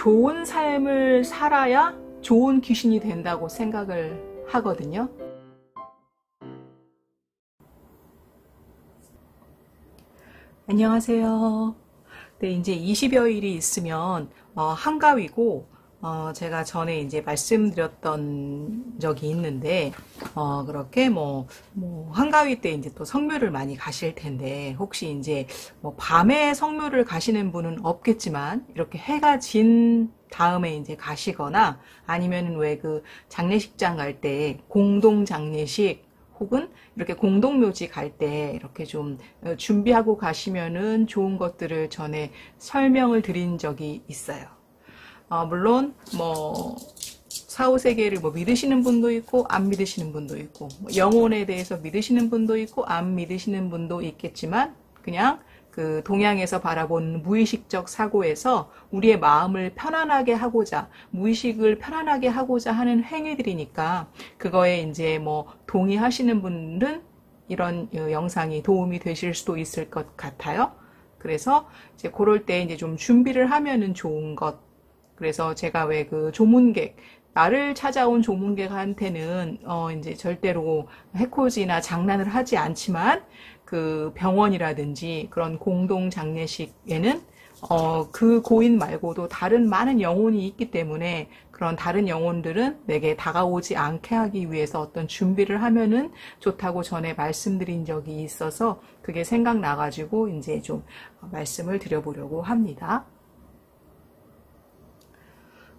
좋은 삶을 살아야 좋은 귀신이 된다고 생각을 하거든요. 안녕하세요. 네, 이제 20여일이 있으면 한가위고, 제가 전에 이제 말씀드렸던 적이 있는데, 그렇게 한가위 때 이제 또 성묘를 많이 가실 텐데, 혹시 이제 밤에 성묘를 가시는 분은 없겠지만, 이렇게 해가 진 다음에 이제 가시거나, 아니면 왜 그 장례식장 갈 때 공동 장례식, 혹은 이렇게 공동묘지 갈 때 이렇게 좀 준비하고 가시면은 좋은 것들을 전에 설명을 드린 적이 있어요. 물론 사후세계를 믿으시는 분도 있고 안 믿으시는 분도 있고 영혼에 대해서 믿으시는 분도 있고 안 믿으시는 분도 있겠지만 그냥 그 동양에서 바라본 무의식적 사고에서 우리의 마음을 편안하게 하고자, 무의식을 편안하게 하고자 하는 행위들이니까 그거에 이제 동의하시는 분은 이런 영상이 도움이 되실 수도 있을 것 같아요. 그래서 이제 그럴 때 이제 좀 준비를 하면은 좋은 것. 그래서 제가 왜 그 조문객, 나를 찾아온 조문객한테는 이제 절대로 해코지나 장난을 하지 않지만 그 병원이라든지 그런 공동 장례식에는 그 고인 말고도 다른 많은 영혼이 있기 때문에 그런 다른 영혼들은 내게 다가오지 않게 하기 위해서 어떤 준비를 하면은 좋다고 전에 말씀드린 적이 있어서 그게 생각나가지고 이제 좀 말씀을 드려보려고 합니다.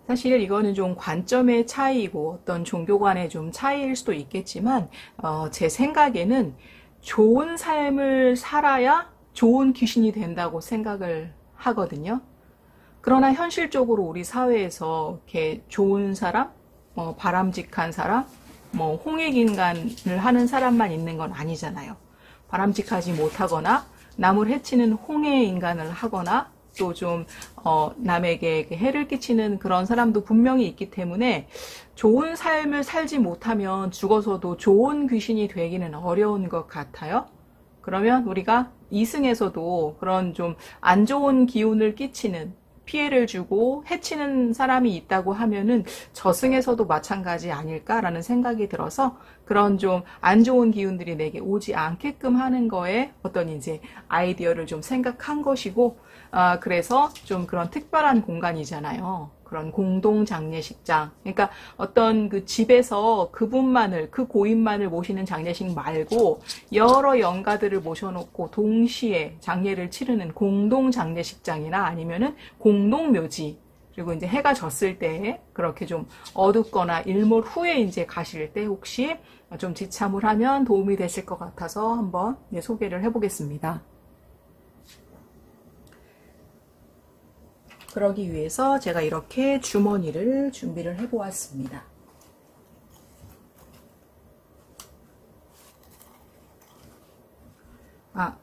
사실 이거는 좀 관점의 차이이고 어떤 종교 간의 좀 차이일 수도 있겠지만 제 생각에는 좋은 삶을 살아야 좋은 귀신이 된다고 생각을 하거든요. 그러나 현실적으로 우리 사회에서 이렇게 좋은 사람, 바람직한 사람, 홍익인간을 하는 사람만 있는 건 아니잖아요. 바람직하지 못하거나 남을 해치는 홍해인간을 하거나 또 좀 남에게 해를 끼치는 그런 사람도 분명히 있기 때문에 좋은 삶을 살지 못하면 죽어서도 좋은 귀신이 되기는 어려운 것 같아요. 그러면 우리가 이승에서도 그런 좀 안 좋은 기운을 끼치는 피해를 주고 해치는 사람이 있다고 하면은 저승에서도 마찬가지 아닐까라는 생각이 들어서 그런 좀 안 좋은 기운들이 내게 오지 않게끔 하는 거에 어떤 이제 아이디어를 좀 생각한 것이고, 그래서 좀 그런 특별한 공간이잖아요. 그런 공동 장례식장. 그러니까 어떤 그 집에서 그분만을, 그 고인만을 모시는 장례식 말고 여러 영가들을 모셔놓고 동시에 장례를 치르는 공동 장례식장이나 아니면은 공동 묘지. 그리고 이제 해가 졌을 때 그렇게 좀 어둡거나 일몰 후에 이제 가실 때 혹시 좀 지참을 하면 도움이 되실 것 같아서 한번 소개를 해보겠습니다. 그러기 위해서 제가 이렇게 주머니를 준비를 해보았습니다.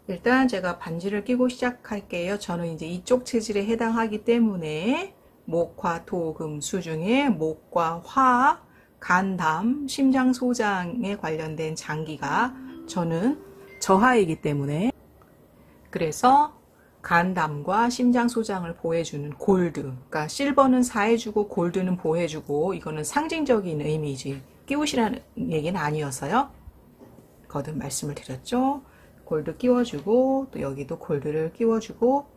일단 제가 반지를 끼고 시작할게요. 저는 이제 이쪽 체질에 해당하기 때문에 목화, 토, 금, 수 중에 목과 화, 간, 담, 심장, 소장에 관련된 장기가 저는 저하이기 때문에 그래서 간담과 심장 소장을 보호해주는 골드, 그러니까 실버는 사해주고 골드는 보호해주고 이거는 상징적인 의미지 끼우시라는 얘기는 아니어서요. 거듭 말씀을 드렸죠. 골드 끼워주고 또 여기도 골드를 끼워주고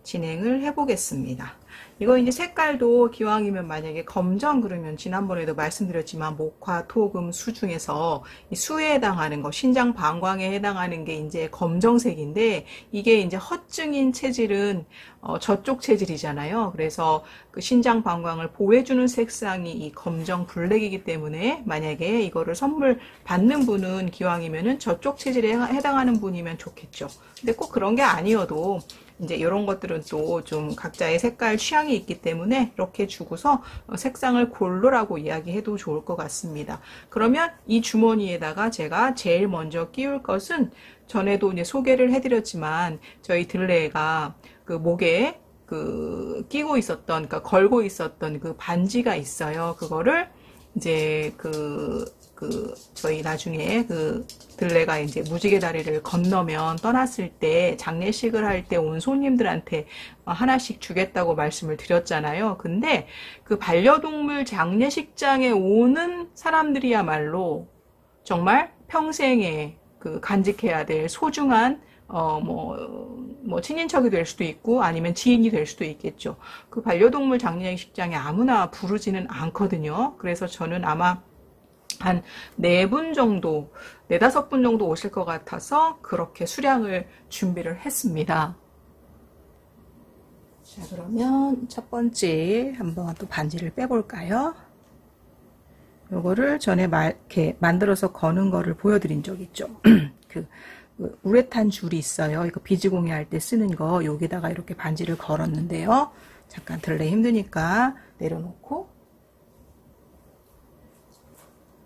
진행을 해보겠습니다. 이거 이제 색깔도 기왕이면 만약에 검정 그러면 지난번에도 말씀드렸지만 목화, 토, 금, 수 중에서 이 수에 해당하는 거, 신장 방광에 해당하는 게 이제 검정색인데 이게 이제 허증인 체질은 저쪽 체질이잖아요. 그래서 그 신장 방광을 보호해주는 색상이 이 검정 블랙이기 때문에 만약에 이거를 선물 받는 분은 기왕이면은 저쪽 체질에 해당하는 분이면 좋겠죠. 근데 꼭 그런 게 아니어도 이제 이런 것들은 또 좀 각자의 색깔 취향이 있기 때문에 이렇게 주고서 색상을 고르라고 이야기해도 좋을 것 같습니다. 그러면 이 주머니에다가 제가 제일 먼저 끼울 것은 전에도 이제 소개를 해드렸지만 저희 들레가 그 목에 그 끼고 있었던, 그러니까 걸고 있었던 그 반지가 있어요. 그거를 이제 저희 나중에 들레가 이제 무지개 다리를 건너면 떠났을 때 장례식을 할 때 온 손님들한테 하나씩 주겠다고 말씀을 드렸잖아요. 근데 그 반려동물 장례식장에 오는 사람들이야말로 정말 평생에 간직해야 될 소중한 친인척이 될 수도 있고 아니면 지인이 될 수도 있겠죠. 그 반려동물 장례식장에 아무나 부르지는 않거든요. 그래서 저는 아마 한 4분 정도, 4, 5분 정도 오실 것 같아서 그렇게 수량을 준비를 했습니다. 자, 그러면 첫 번째 한번 또 반지를 빼볼까요? 요거를 전에 이렇게 만들어서 거는 거를 보여드린 적 있죠. 우레탄 줄이 있어요. 이거 비즈공예 할 때 쓰는 거, 여기다가 이렇게 반지를 걸었는데요. 잠깐 들래 힘드니까 내려놓고,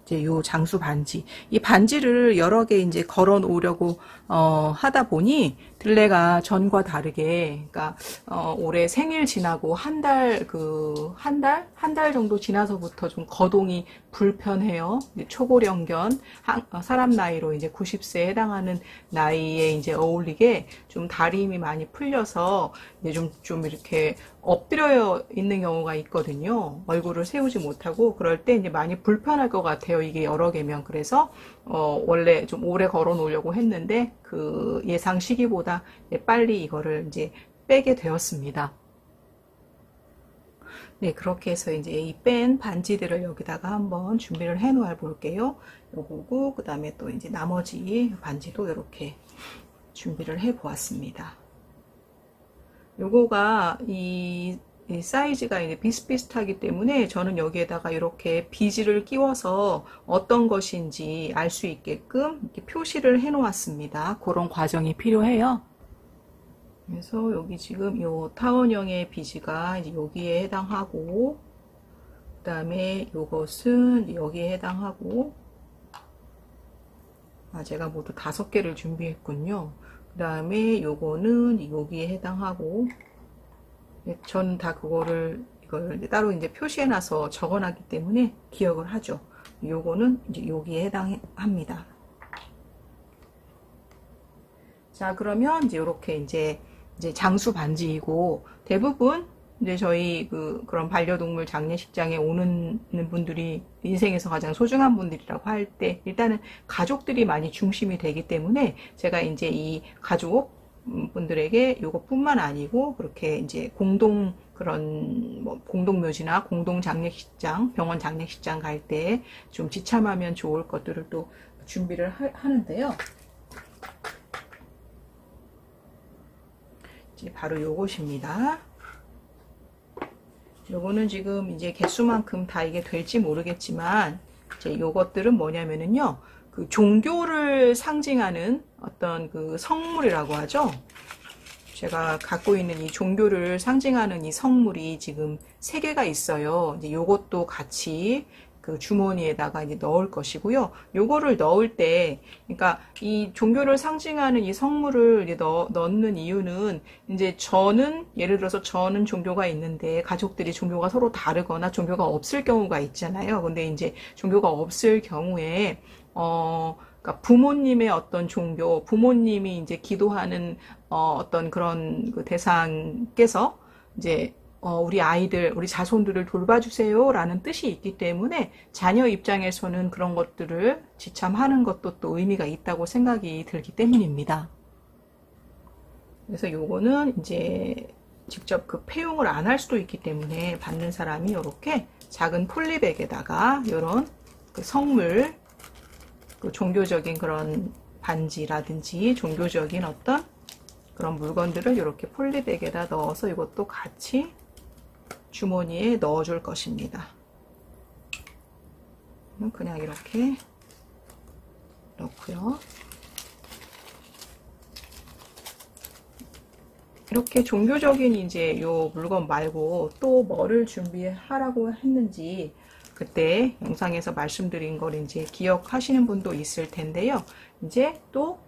이제 요 장수 반지. 이 반지를 여러 개 이제 걸어 놓으려고, 하다 보니, 들레가 전과 다르게, 그러니까, 올해 생일 지나고 한 달 정도 지나서부터 좀 거동이 불편해요. 초고령견, 사람 나이로 이제 90세에 해당하는 나이에 이제 어울리게 좀 다리 힘이 많이 풀려서 이제 좀 이렇게 엎드려 있는 경우가 있거든요. 얼굴을 세우지 못하고 그럴 때 이제 많이 불편할 것 같아요. 이게 여러 개면. 그래서 원래 좀 오래 걸어 놓으려고 했는데 그 예상 시기보다 빨리 이거를 이제 빼게 되었습니다. 네, 그렇게 해서 이제 이 뺀 반지들을 여기다가 한번 준비를 해 놓아 볼게요. 요거고, 그 다음에 또 이제 나머지 반지도 이렇게 준비를 해 보았습니다. 요거가 이 사이즈가 이제 비슷비슷하기 때문에 저는 여기에다가 이렇게 비즈를 끼워서 어떤 것인지 알 수 있게끔 이렇게 표시를 해 놓았습니다. 그런 과정이 필요해요. 그래서 여기 지금 요 타원형의 비즈가 이제 여기에 해당하고, 그 다음에 요것은 여기에 해당하고, 제가 모두 5개를 준비했군요. 그 다음에 요거는 여기에 해당하고, 전 다 이걸 따로 이제 표시해놔서 적어놨기 때문에 기억을 하죠. 요거는 이제 여기에 해당합니다. 자, 그러면 이제 이렇게 이제 장수 반지이고, 대부분 이제 저희 그런 반려동물 장례식장에 오는 분들이 인생에서 가장 소중한 분들이라고 할 때 일단은 가족들이 많이 중심이 되기 때문에 제가 이제 이 가족 분들에게 요것뿐만 아니고 그렇게 이제 공동 묘지나 공동 장례식장, 병원 장례식장 갈 때 좀 지참하면 좋을 것들을 또 준비를 하는데요. 이제 바로 요것입니다. 요거는 지금 이제 개수만큼 다 이게 될지 모르겠지만, 이제 요것들은 뭐냐면은요, 종교를 상징하는 어떤 성물이라고 하죠. 제가 갖고 있는 이 종교를 상징하는 이 성물이 지금 3개가 있어요. 이제 요것도 같이 주머니에다가 이제 넣을 것이고요. 요거를 넣을 때, 그러니까 이 종교를 상징하는 이 성물을 이제 넣는 이유는, 이제 예를 들어서 저는 종교가 있는데 가족들이 종교가 서로 다르거나 종교가 없을 경우가 있잖아요. 근데 이제 종교가 없을 경우에, 그러니까 부모님의 어떤 종교, 부모님이 이제 기도하는 어떤 그런 대상께서 이제 우리 아이들, 우리 자손들을 돌봐주세요 라는 뜻이 있기 때문에 자녀 입장에서는 그런 것들을 지참하는 것도 또 의미가 있다고 생각이 들기 때문입니다. 그래서 요거는 이제 직접 폐용을 안 할 수도 있기 때문에 받는 사람이 이렇게 작은 폴리백에다가 이런 성물, 종교적인 그런 반지라든지 종교적인 어떤 그런 물건들을 이렇게 폴리백에다 넣어서 이것도 같이 주머니에 넣어줄 것입니다. 그냥 이렇게 넣고요. 이렇게 종교적인 이제 요 물건 말고 또 뭐를 준비하라고 했는지 그때 영상에서 말씀드린 걸 이제 기억하시는 분도 있을 텐데요. 이제 또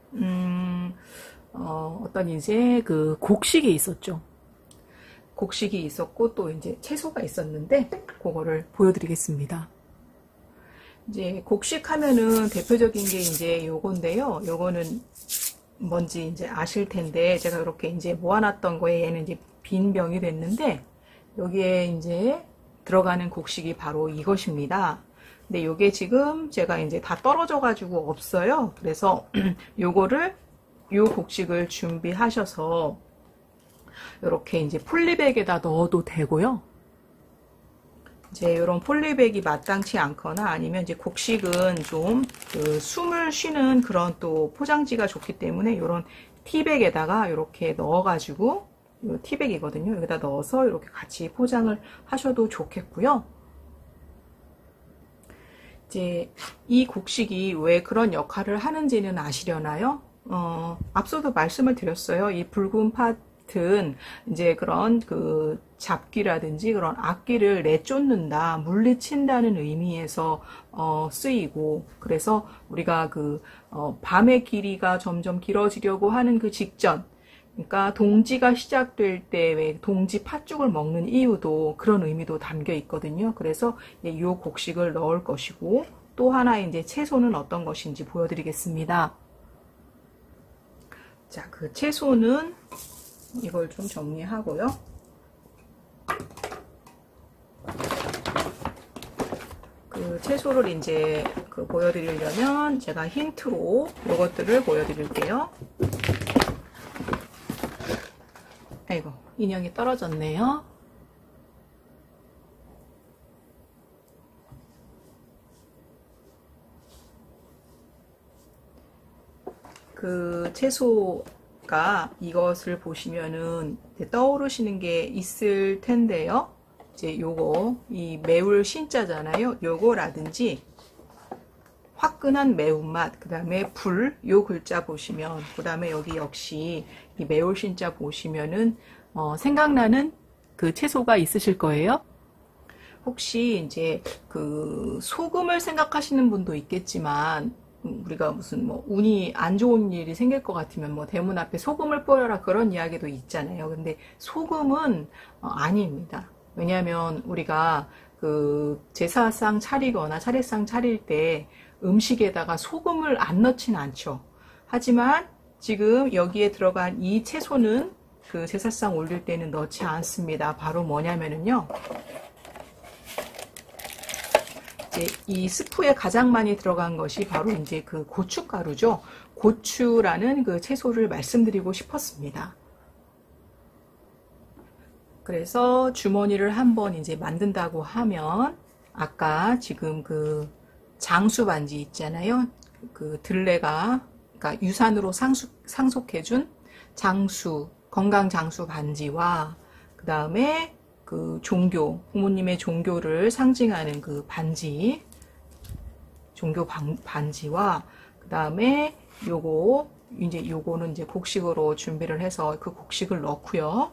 어떤 이제 곡식이 있었죠. 곡식이 있었고 또 이제 채소가 있었는데 그거를 보여드리겠습니다. 이제 곡식하면은 대표적인 게 이제 요건데요. 요거는 뭔지 이제 아실 텐데, 제가 이렇게 이제 모아놨던 거에 얘는 이제 빈 병이 됐는데, 여기에 이제 들어가는 곡식이 바로 이것입니다. 근데 요게 지금 제가 이제 다 떨어져 가지고 없어요. 그래서 요거를, 요 곡식을 준비하셔서 이렇게 이제 폴리백에다 넣어도 되고요. 이제 이런 폴리백이 마땅치 않거나 아니면 이제 곡식은 좀 그 숨을 쉬는 그런 또 포장지가 좋기 때문에 이런 티백에다가 이렇게 넣어가지고, 이 티백이거든요. 여기다 넣어서 이렇게 같이 포장을 하셔도 좋겠고요. 이제 이 곡식이 왜 그런 역할을 하는지는 아시려나요? 앞서도 말씀을 드렸어요. 이 붉은 팥은 이제 그런 그 잡귀라든지 그런 악귀를 내쫓는다, 물리친다는 의미에서 쓰이고, 그래서 우리가 그 밤의 길이가 점점 길어지려고 하는 그 직전, 그러니까 동지가 시작될 때 왜 동지 팥죽을 먹는 이유도 그런 의미도 담겨 있거든요. 그래서 이 곡식을 넣을 것이고, 또 하나 이제 채소는 어떤 것인지 보여드리겠습니다. 자, 그 채소는 이걸 좀 정리하고요. 그 채소를 이제 그 보여드리려면 제가 힌트로 이것들을 보여드릴게요. 아이고, 인형이 떨어졌네요. 그 채소가 이것을 보시면은 떠오르시는 게 있을 텐데요. 이제 요거, 이 매울 신자잖아요. 요거라든지 화끈한 매운맛, 그 다음에 불, 요 글자 보시면, 그 다음에 여기 역시 이 매울 신자 보시면은 생각나는 그 채소가 있으실 거예요. 혹시 이제 그 소금을 생각하시는 분도 있겠지만, 우리가 무슨 뭐 운이 안 좋은 일이 생길 것 같으면 뭐 대문 앞에 소금을 뿌려라, 그런 이야기도 있잖아요. 근데 소금은 아닙니다. 왜냐하면 우리가 그 제사상 차리거나 차례상 차릴 때 음식에다가 소금을 안 넣진 않죠. 하지만 지금 여기에 들어간 이 채소는 그 제사상 올릴 때는 넣지 않습니다. 바로 뭐냐면은요, 이제 이 스프에 가장 많이 들어간 것이 바로 이제 그 고춧가루죠. 고추라는 그 채소를 말씀드리고 싶었습니다. 그래서 주머니를 한번 이제 만든다고 하면, 아까 지금 그 장수 반지 있잖아요. 그 들레가, 그러니까 유산으로 상속해준 장수, 건강 장수 반지와, 그 다음에 그 종교, 부모님의 종교를 상징하는 그 반지, 종교 반지와, 그 다음에 요거는 이제 곡식으로 준비를 해서 그 곡식을 넣고요.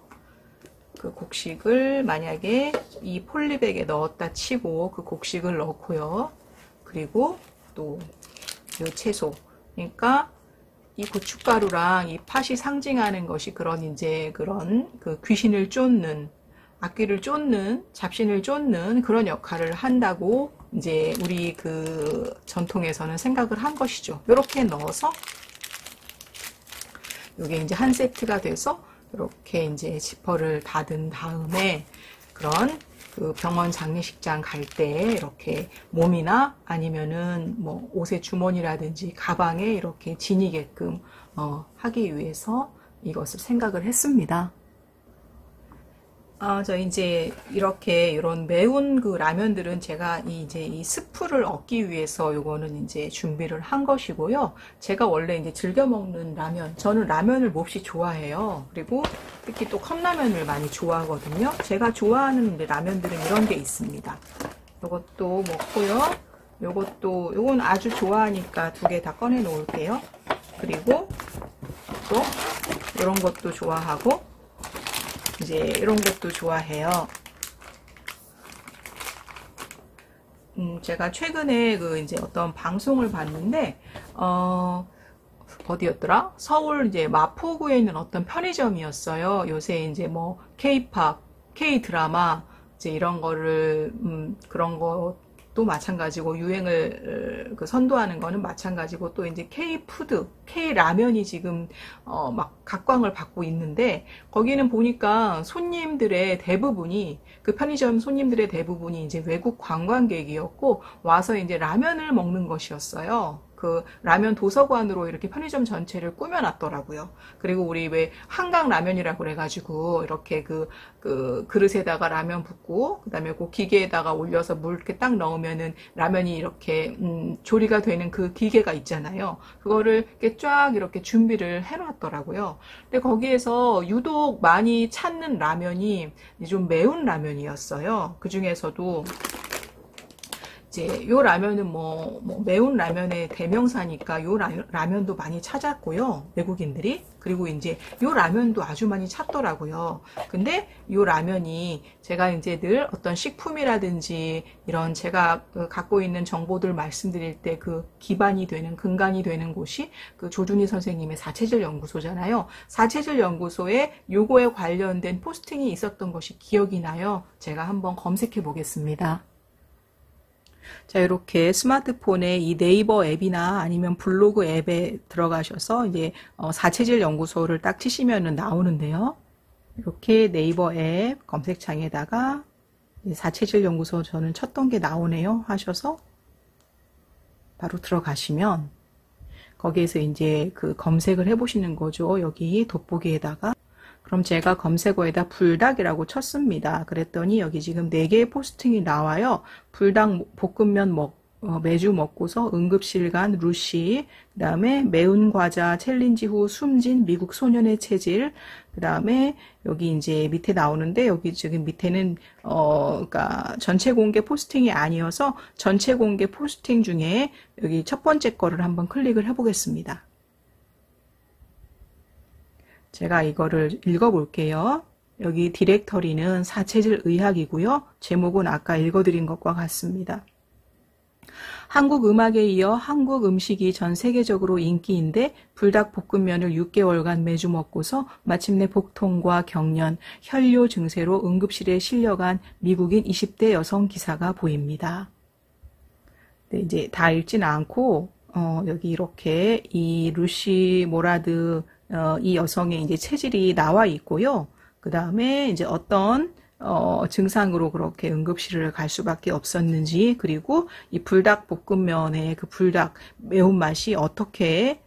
그 곡식을 만약에 이 폴리백에 넣었다 치고 그 곡식을 넣고요. 그리고 또 이 채소, 그러니까 이 고춧가루랑 이 팥이 상징하는 것이 그런 이제 그런 그 귀신을 쫓는, 악귀를 쫓는, 잡신을 쫓는 그런 역할을 한다고 이제 우리 그 전통에서는 생각을 한 것이죠. 이렇게 넣어서 이게 이제 한 세트가 돼서 이렇게 이제 지퍼를 닫은 다음에 그런 그 병원 장례식장 갈 때 이렇게 몸이나 아니면은 뭐 옷의 주머니라든지 가방에 이렇게 지니게끔 하기 위해서 이것을 생각을 했습니다. 저 이제 이렇게 이런 매운 그 라면들은 제가 이제 이 스프를 얻기 위해서 요거는 이제 준비를 한 것이고요. 제가 원래 이제 즐겨 먹는 라면, 저는 라면을 몹시 좋아해요. 그리고 특히 또 컵라면을 많이 좋아하거든요. 제가 좋아하는 라면들은 이런 게 있습니다. 요것도 먹고요. 요건 아주 좋아하니까 두 개 다 꺼내 놓을게요. 그리고 또 이런 것도 좋아하고, 이제 이런 것도 좋아해요. 제가 최근에 그 이제 어떤 방송을 봤는데, 어디였더라? 서울 이제 마포구에 있는 어떤 편의점이었어요. 요새 이제 뭐 K-팝, K-드라마, 이제 이런 거를, 그런 것도 것도 마찬가지고, 유행을 선도하는 거는 마찬가지고, 또 이제 K푸드, K라면이 지금 막 각광을 받고 있는데, 거기는 보니까 손님들의 대부분이, 그 편의점 손님들의 대부분이 이제 외국 관광객이었고, 와서 이제 라면을 먹는 것이었어요. 그 라면 도서관으로 이렇게 편의점 전체를 꾸며놨더라고요. 그리고 우리 왜 한강 라면이라고 그래가지고 이렇게 그 그릇에다가 라면 붓고 그다음에 그 기계에다가 올려서 물 이렇게 딱 넣으면은 라면이 이렇게 조리가 되는 그 기계가 있잖아요. 그거를 이렇게 쫙 이렇게 준비를 해놨더라고요. 근데 거기에서 유독 많이 찾는 라면이 좀 매운 라면이었어요. 그 중에서도 이제 요 라면은 뭐 매운 라면의 대명사니까 요 라면도 많이 찾았고요. 외국인들이. 그리고 이제 요 라면도 아주 많이 찾더라고요. 근데 요 라면이 제가 이제 늘 어떤 식품이라든지 이런 제가 갖고 있는 정보들 말씀드릴 때 그 기반이 되는 근간이 되는 곳이 그 조준희 선생님의 사체질 연구소잖아요. 사체질 연구소에 요거에 관련된 포스팅이 있었던 것이 기억이 나요. 제가 한번 검색해 보겠습니다. 자, 이렇게 스마트폰에 이 네이버 앱이나 아니면 블로그 앱에 들어가셔서 이제 사체질 연구소를 딱 치시면은 나오는데요. 이렇게 네이버 앱 검색창에다가 사체질 연구소 저는 쳤던 게 나오네요 하셔서 바로 들어가시면 거기에서 이제 그 검색을 해 보시는 거죠. 여기 돋보기에다가. 그럼 제가 검색어에다 불닭이라고 쳤습니다. 그랬더니 여기 지금 4개의 포스팅이 나와요. 불닭 볶음면 매주 먹고서 응급실 간 루시, 그 다음에 매운 과자 챌린지 후 숨진 미국 소년의 체질, 그 다음에 여기 이제 밑에 나오는데 여기 지금 밑에는 그러니까 전체 공개 포스팅이 아니어서 전체 공개 포스팅 중에 여기 첫 번째 거를 한번 클릭을 해보겠습니다. 제가 이거를 읽어볼게요. 여기 디렉터리는 사체질 의학이고요. 제목은 아까 읽어드린 것과 같습니다. 한국 음악에 이어 한국 음식이 전 세계적으로 인기인데 불닭볶음면을 6개월간 매주 먹고서 마침내 복통과 경련, 혈뇨 증세로 응급실에 실려간 미국인 20대 여성 기사가 보입니다. 네, 이제 다 읽진 않고 여기 이렇게 이 루시 모라드 이 여성의 이제 체질이 나와 있고요. 그 다음에 이제 어떤 증상으로 그렇게 응급실을 갈 수밖에 없었는지, 그리고 이 불닭볶음면의 그 불닭 매운맛이 어떻게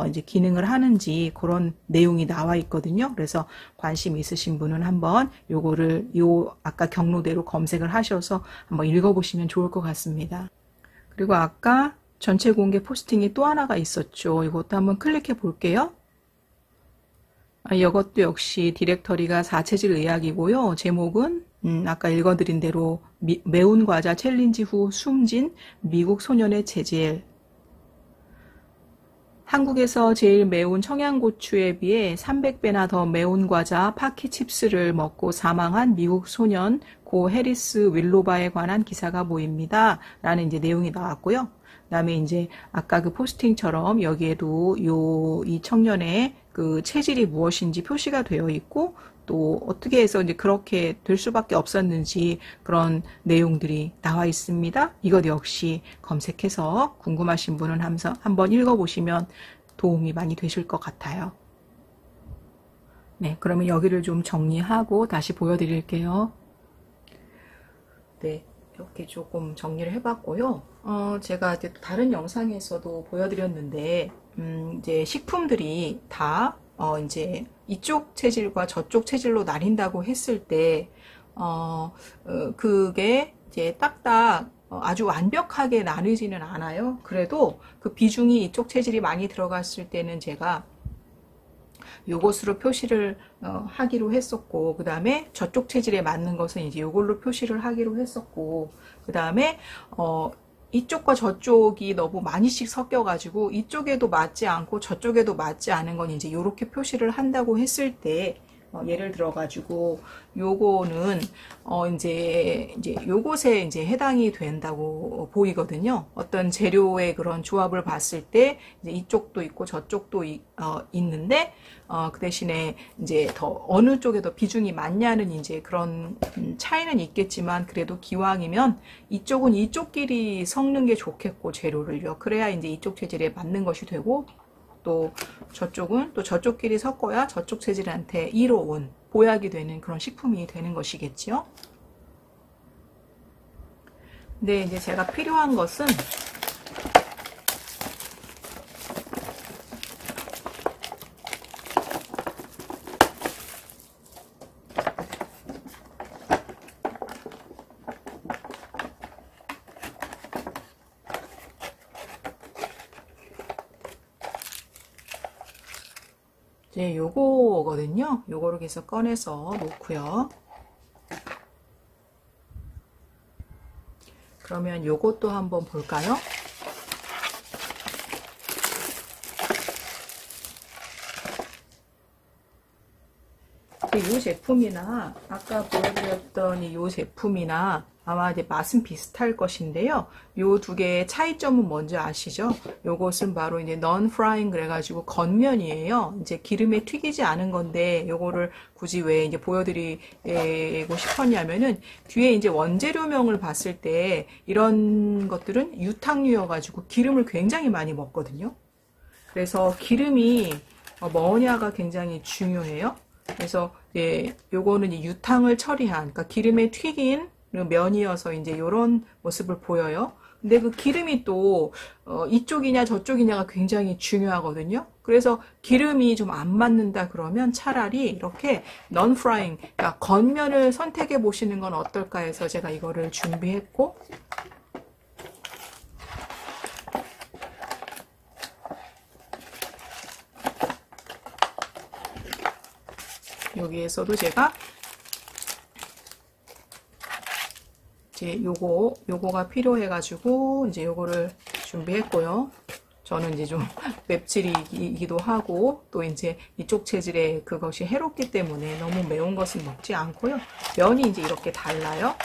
이제 기능을 하는지 그런 내용이 나와 있거든요. 그래서 관심 있으신 분은 한번 요거를 아까 경로대로 검색을 하셔서 한번 읽어보시면 좋을 것 같습니다. 그리고 아까 전체 공개 포스팅이 또 하나가 있었죠. 이것도 한번 클릭해 볼게요. 이것도 역시 디렉터리가 사체질 의학이고요. 제목은 아까 읽어드린 대로 매운 과자 챌린지 후 숨진 미국 소년의 체질. 한국에서 제일 매운 청양고추에 비해 300배나 더 매운 과자 파키칩스를 먹고 사망한 미국 소년 고 해리스 윌로바에 관한 기사가 보입니다. 라는 이제 내용이 나왔고요. 그다음에 이제 아까 그 포스팅처럼 여기에도 이 청년의 그 체질이 무엇인지 표시가 되어 있고 또 어떻게 해서 이제 그렇게 될 수밖에 없었는지 그런 내용들이 나와 있습니다. 이것 역시 검색해서 궁금하신 분은 한번 읽어보시면 도움이 많이 되실 것 같아요. 네, 그러면 여기를 좀 정리하고 다시 보여드릴게요. 네. 이렇게 조금 정리를 해봤고요. 제가 이제 또 다른 영상에서도 보여드렸는데, 이제 식품들이 다, 이제 이쪽 체질과 저쪽 체질로 나뉜다고 했을 때, 그게 이제 딱딱 아주 완벽하게 나뉘지는 않아요. 그래도 그 비중이 이쪽 체질이 많이 들어갔을 때는 제가 요것으로 표시를 하기로 했었고, 그 다음에 저쪽 체질에 맞는 것은 이제 요걸로 표시를 하기로 했었고, 그 다음에 이쪽과 저쪽이 너무 많이씩 섞여가지고 이쪽에도 맞지 않고 저쪽에도 맞지 않은 건 이제 요렇게 표시를 한다고 했을 때 예를 들어가지고 요거는 이제 요것에 이제 해당이 된다고 보이거든요. 어떤 재료의 그런 조합을 봤을 때 이제 이쪽도 있고 저쪽도 있는데 그 대신에 이제 더 어느 쪽에 더 비중이 많냐는 이제 그런 차이는 있겠지만 그래도 기왕이면 이쪽은 이쪽끼리 섞는 게 좋겠고 재료를요. 그래야 이제 이쪽 체질에 맞는 것이 되고 또 저쪽은 또 저쪽끼리 섞어야 저쪽 체질한테 이로운 보약이 되는 그런 식품이 되는 것이겠죠. 근데 이제 제가 필요한 것은 이제 요거거든요. 요거를 계속 꺼내서 놓고요. 그러면 요것도 한번 볼까요? 이 제품이나 아까 보여드렸던 이 제품이나 아마 이제 맛은 비슷할 것인데요. 요 두 개의 차이점은 뭔지 아시죠? 요것은 바로 이제 non-frying 그래가지고 겉면이에요. 이제 기름에 튀기지 않은 건데 요거를 굳이 왜 이제 보여드리고 싶었냐면은 뒤에 이제 원재료명을 봤을 때 이런 것들은 유탕류여가지고 기름을 굉장히 많이 먹거든요. 그래서 기름이 뭐냐가 굉장히 중요해요. 그래서 요거는 유탕을 처리한, 그러니까 기름에 튀긴 면이어서 이제 요런 모습을 보여요. 근데 그 기름이 또 이쪽이냐 저쪽이냐가 굉장히 중요하거든요. 그래서 기름이 좀 안 맞는다 그러면 차라리 이렇게 non-frying, 그러니까 겉면을 선택해 보시는 건 어떨까 해서 제가 이거를 준비했고, 여기에서도 제가 이제 요거가 필요해가지고 이제 요거를 준비했고요. 저는 이제 좀 맵찔이기도 하고 또 이제 이쪽 체질에 그것이 해롭기 때문에 너무 매운 것은 먹지 않고요. 면이 이제 이렇게 달라요.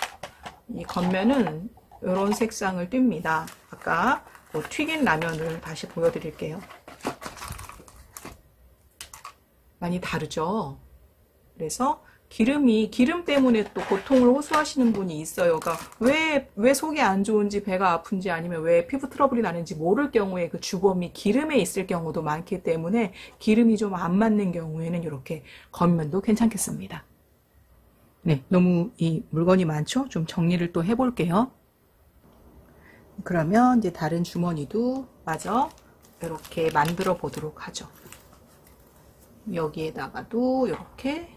이 겉면은 이런 색상을 띱니다. 아까 뭐 튀긴 라면을 다시 보여드릴게요. 많이 다르죠? 그래서 기름 때문에 또 고통을 호소하시는 분이 있어요. 그러니까 왜 속이 안 좋은지 배가 아픈지 아니면 왜 피부 트러블이 나는지 모를 경우에 그 주범이 기름에 있을 경우도 많기 때문에 기름이 좀 안 맞는 경우에는 이렇게 겉면도 괜찮겠습니다. 네, 너무 이 물건이 많죠? 좀 정리를 또 해볼게요. 그러면 이제 다른 주머니도 마저 이렇게 만들어 보도록 하죠. 여기에다가도 이렇게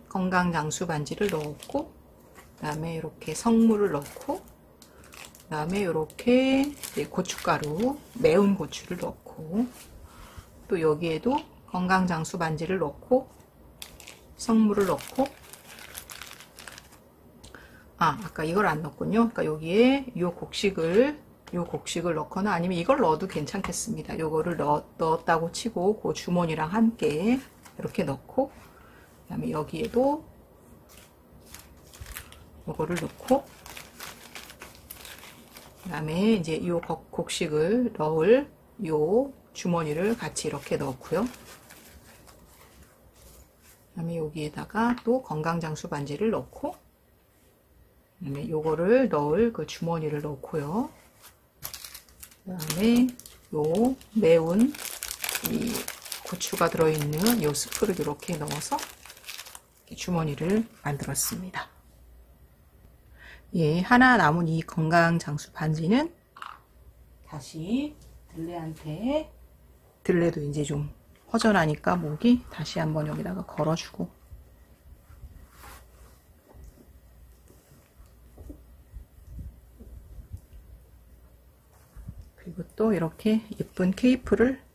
건강장수 반지를 넣었고, 그 다음에 이렇게 성물을 넣고, 그 다음에 이렇게 고춧가루, 매운 고추를 넣고, 또 여기에도 건강장수 반지를 넣고, 성물을 넣고, 아까 이걸 안 넣었군요. 그러니까 여기에 요 곡식을 넣거나 아니면 이걸 넣어도 괜찮겠습니다. 요거를 넣었다고 치고 그 주머니랑 함께 이렇게 넣고, 그 다음에 여기에도 요거를 넣고, 그 다음에 이제 요 곡식을 넣을 요 주머니를 같이 이렇게 넣고요. 그 다음에 여기에다가 또 건강장수 반지를 넣고, 그 다음에 요거를 넣을 그 주머니를 넣고요. 그 다음에 요 매운 이 고추가 들어있는 요 스프를 이렇게 넣어서 주머니를 만들었습니다. 예, 하나 남은 이 건강장수 반지는 다시 들레도 이제 좀 허전하니까 목이 다시 한번 여기다가 걸어주고, 그리고 또 이렇게 예쁜 케이프를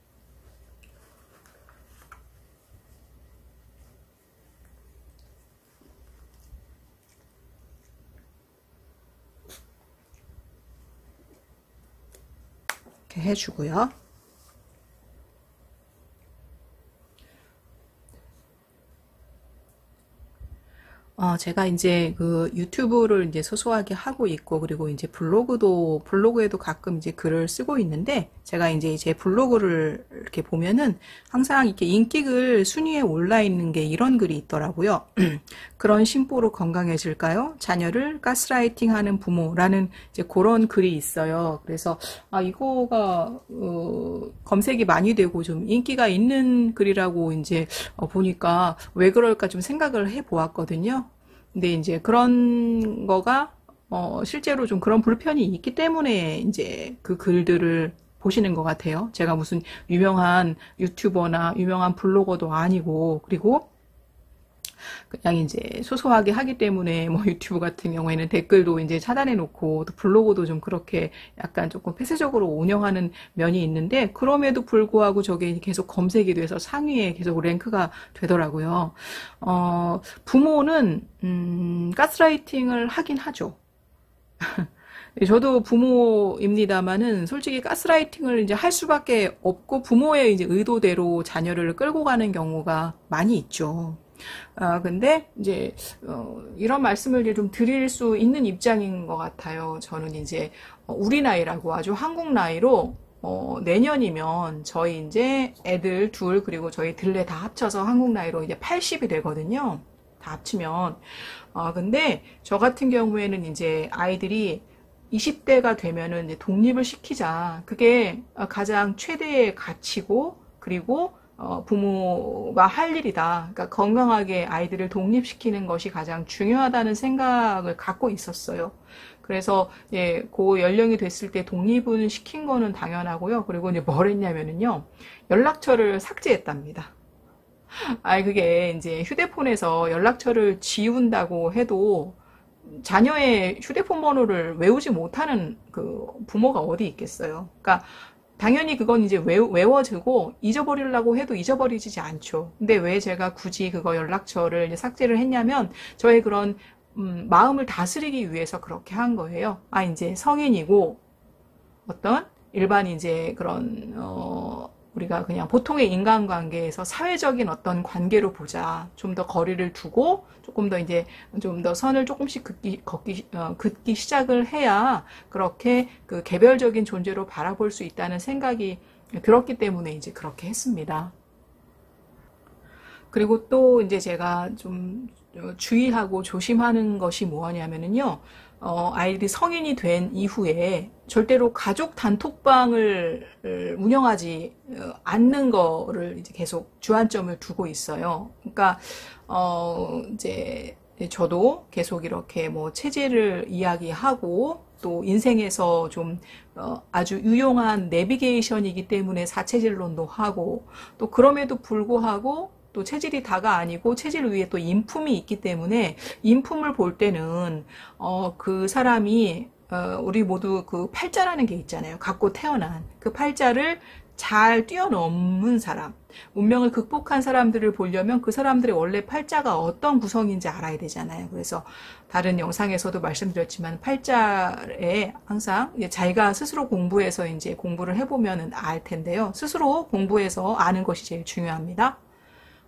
이렇게 해주고요. 제가 이제 그 유튜브를 이제 소소하게 하고 있고, 그리고 이제 블로그에도 가끔 이제 글을 쓰고 있는데, 제가 이제 제 블로그를 이렇게 보면은 항상 이렇게 인기글 순위에 올라 있는 게 이런 글이 있더라고요. 그런 심보로 건강해질까요? 자녀를 가스라이팅 하는 부모라는 이제 그런 글이 있어요. 그래서, 이거가, 검색이 많이 되고 좀 인기가 있는 글이라고 이제 보니까 왜 그럴까 좀 생각을 해 보았거든요. 근데 이제 그런 거가 실제로 좀 그런 불편이 있기 때문에 이제 그 글들을 보시는 것 같아요. 제가 무슨 유명한 유튜버나 유명한 블로거도 아니고, 그리고 그냥 이제 소소하게 하기 때문에 뭐 유튜브 같은 경우에는 댓글도 이제 차단해 놓고, 또 블로그도 좀 그렇게 약간 조금 폐쇄적으로 운영하는 면이 있는데, 그럼에도 불구하고 저게 계속 검색이 돼서 상위에 계속 랭크가 되더라고요. 부모는 가스라이팅을 하긴 하죠. 저도 부모입니다만은 솔직히 가스라이팅을 이제 할 수밖에 없고, 부모의 이제 의도대로 자녀를 끌고 가는 경우가 많이 있죠. 근데 이제 이런 말씀을 이제 좀 드릴 수 있는 입장인 것 같아요. 저는 이제 우리 나이라고 아주 한국 나이로 내년이면 저희 이제 애들 둘 그리고 저희 들레 다 합쳐서 한국 나이로 이제 80이 되거든요. 다 합치면. 근데 저 같은 경우에는 이제 아이들이 20대가 되면은 이제 독립을 시키자. 그게 가장 최대의 가치고, 그리고 부모가 할 일이다. 그러니까 건강하게 아이들을 독립시키는 것이 가장 중요하다는 생각을 갖고 있었어요. 그래서 그 연령이 됐을 때 독립은 시킨 거는 당연하고요. 그리고 이제 뭘 했냐면은요, 연락처를 삭제했답니다. 그게 이제 휴대폰에서 연락처를 지운다고 해도 자녀의 휴대폰 번호를 외우지 못하는 그 부모가 어디 있겠어요. 그러니까 당연히 그건 이제 외워지고 잊어버리려고 해도 잊어버리지 않죠. 근데 왜 제가 굳이 그거 연락처를 이제 삭제를 했냐면, 저의 그런 마음을 다스리기 위해서 그렇게 한 거예요. 이제 성인이고 어떤 일반 이제 그런 우리가 그냥 보통의 인간관계에서 사회적인 어떤 관계로 보자. 좀 더 거리를 두고 조금 더 이제 좀 더 선을 조금씩 긋기 시작을 해야 그렇게 그 개별적인 존재로 바라볼 수 있다는 생각이 들었기 때문에 이제 그렇게 했습니다. 그리고 또 이제 제가 좀 주의하고 조심하는 것이 뭐냐면은요, 아이들이 성인이 된 이후에 절대로 가족 단톡방을 운영하지 않는 거를 이제 계속 주안점을 두고 있어요. 그러니까, 이제 저도 계속 이렇게 뭐 체질을 이야기하고, 또 인생에서 좀 아주 유용한 내비게이션이기 때문에 사체질론도 하고, 또 그럼에도 불구하고 또 체질이 다가 아니고 체질 위에 또 인품이 있기 때문에, 인품을 볼 때는 그 사람이 우리 모두 그 팔자라는 게 있잖아요. 갖고 태어난 그 팔자를 잘 뛰어넘은 사람, 운명을 극복한 사람들을 보려면 그 사람들의 원래 팔자가 어떤 구성인지 알아야 되잖아요. 그래서 다른 영상에서도 말씀드렸지만, 팔자에 항상 자기가 스스로 공부해서 이제 공부를 해보면 알 텐데요. 스스로 공부해서 아는 것이 제일 중요합니다.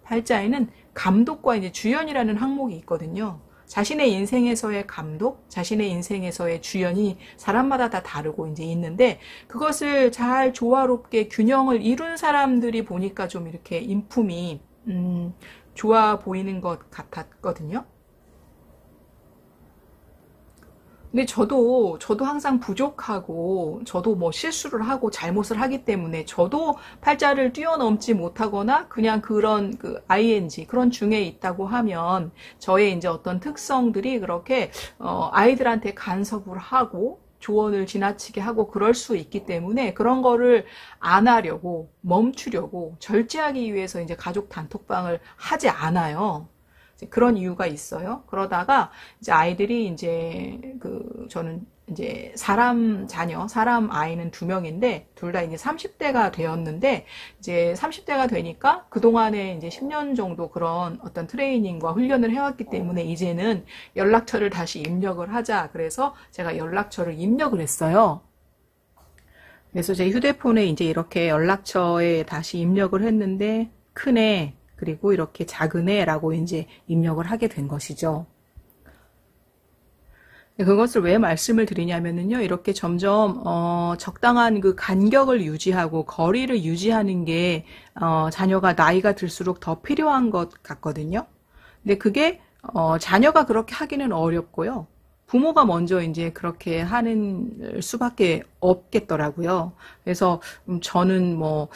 팔자에는 감독과 이제 주연이라는 항목이 있거든요. 자신의 인생에서의 감독, 자신의 인생에서의 주연이 사람마다 다 다르고 이제 있는데, 그것을 잘 조화롭게 균형을 이룬 사람들이 보니까 좀 이렇게 인품이 좋아 보이는 것 같았거든요. 근데 저도 항상 부족하고, 저도 뭐 실수를 하고 잘못을 하기 때문에, 저도 팔자를 뛰어넘지 못하거나 그냥 그런 그 ING 그런 중에 있다고 하면, 저의 이제 어떤 특성들이 그렇게 아이들한테 간섭을 하고 조언을 지나치게 하고 그럴 수 있기 때문에, 그런 거를 안 하려고, 멈추려고, 절제하기 위해서 이제 가족 단톡방을 하지 않아요. 그런 이유가 있어요. 그러다가 이제 아이들이 이제 저는 이제 사람 아이는 2명인데, 둘 다 이제 30대가 되었는데, 이제 30대가 되니까 그동안에 이제 10년 정도 그런 어떤 트레이닝과 훈련을 해왔기 때문에 이제는 연락처를 다시 입력을 하자. 그래서 제가 연락처를 입력을 했어요. 그래서 제 휴대폰에 이제 이렇게 연락처에 다시 입력을 했는데, 큰애, 그리고 이렇게 작은 애라고 이제 입력을 하게 된 것이죠. 그것을 왜 말씀을 드리냐면요. 이렇게 점점 적당한 그 간격을 유지하고 거리를 유지하는 게 자녀가 나이가 들수록 더 필요한 것 같거든요. 근데 그게 자녀가 그렇게 하기는 어렵고요. 부모가 먼저 이제 그렇게 하는 수밖에 없겠더라고요. 그래서 저는 뭐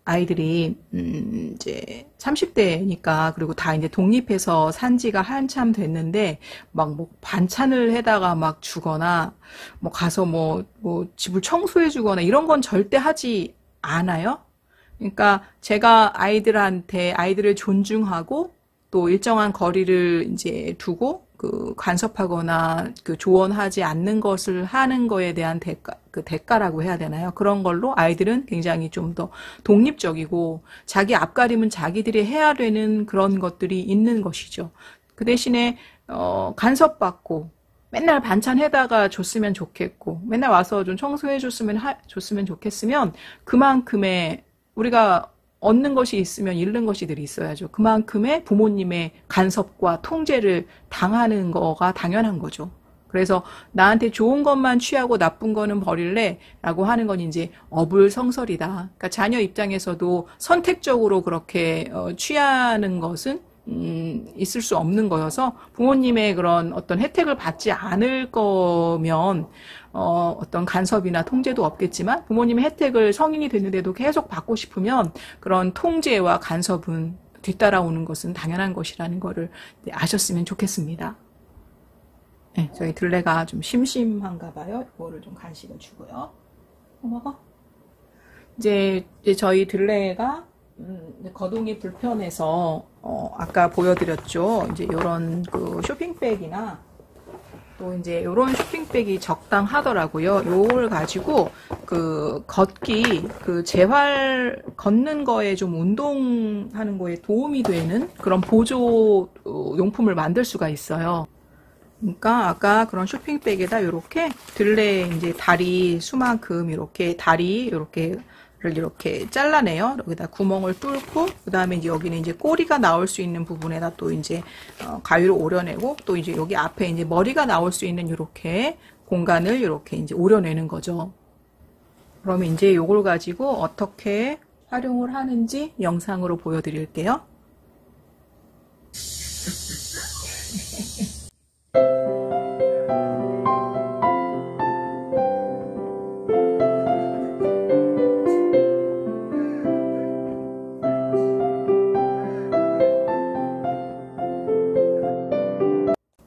아이들이 이제 30대니까 그리고 다 이제 독립해서 산 지가 한참 됐는데 막 뭐 반찬을 해다가 막 주거나 뭐 가서 뭐 집을 청소해 주거나 이런 건 절대 하지 않아요. 그러니까 제가 아이들을 존중하고 또 일정한 거리를 이제 두고 그 간섭하거나 그 조언하지 않는 것을 하는 거에 대한 대가라고 해야 되나요? 그런 걸로 아이들은 굉장히 좀 더 독립적이고 자기 앞가림은 자기들이 해야 되는 그런 것들이 있는 것이죠. 그 대신에 간섭받고 맨날 반찬 해다가 줬으면 좋겠고 맨날 와서 좀 청소해 줬으면 좋겠으면 그만큼의 우리가 얻는 것이 있으면 잃는 것이 늘 있어야죠. 그만큼의 부모님의 간섭과 통제를 당하는 거가 당연한 거죠. 그래서 나한테 좋은 것만 취하고 나쁜 거는 버릴래? 라고 하는 건 이제 어불성설이다. 그러니까 자녀 입장에서도 선택적으로 그렇게 취하는 것은 있을 수 없는 거여서 부모님의 그런 어떤 혜택을 받지 않을 거면 어떤 간섭이나 통제도 없겠지만 부모님의 혜택을 성인이 됐는데도 계속 받고 싶으면 그런 통제와 간섭은 뒤따라오는 것은 당연한 것이라는 거를 아셨으면 좋겠습니다. 네, 저희 들레가 좀 심심한가 봐요. 이거를 좀 간식을 주고요. 먹어. 이제 저희 들레가 거동이 불편해서 아까 보여드렸죠. 이제 이런 그 쇼핑백이나 또 이제 이런 쇼핑백이 적당하더라고요. 요걸 가지고 그 재활 걷는 거에 좀 운동하는 거에 도움이 되는 그런 보조 용품을 만들 수가 있어요. 그러니까 아까 그런 쇼핑백에다 이렇게 들레 이제 다리 수만큼 이렇게 다리 이렇게 잘라내요. 여기다 구멍을 뚫고 그 다음에 이제 여기는 이제 꼬리가 나올 수 있는 부분에다 또 이제 가위를 오려내고 또 이제 여기 앞에 이제 머리가 나올 수 있는 이렇게 공간을 이렇게 이제 오려내는 거죠. 그러면 이제 이걸 가지고 어떻게 활용을 하는지 영상으로 보여드릴게요.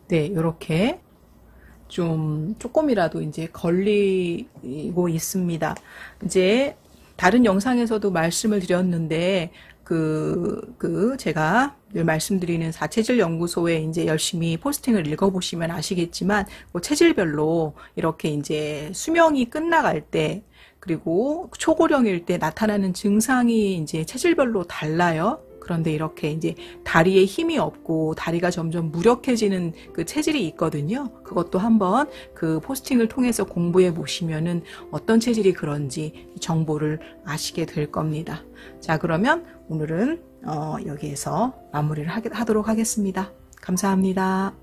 네, 이렇게 좀 조금이라도 이제 걸리고 있습니다. 이제 다른 영상에서도 말씀을 드렸는데 제가 늘 말씀드리는 4체질 연구소에 이제 열심히 포스팅을 읽어보시면 아시겠지만 그 체질별로 이렇게 이제 수명이 끝나갈 때 그리고 초고령일 때 나타나는 증상이 이제 체질별로 달라요. 그런데 이렇게 이제 다리에 힘이 없고 다리가 점점 무력해지는 그 체질이 있거든요. 그것도 한번 그 포스팅을 통해서 공부해 보시면은 어떤 체질이 그런지 정보를 아시게 될 겁니다. 자, 그러면 오늘은 여기에서 마무리를 하도록 하겠습니다. 감사합니다.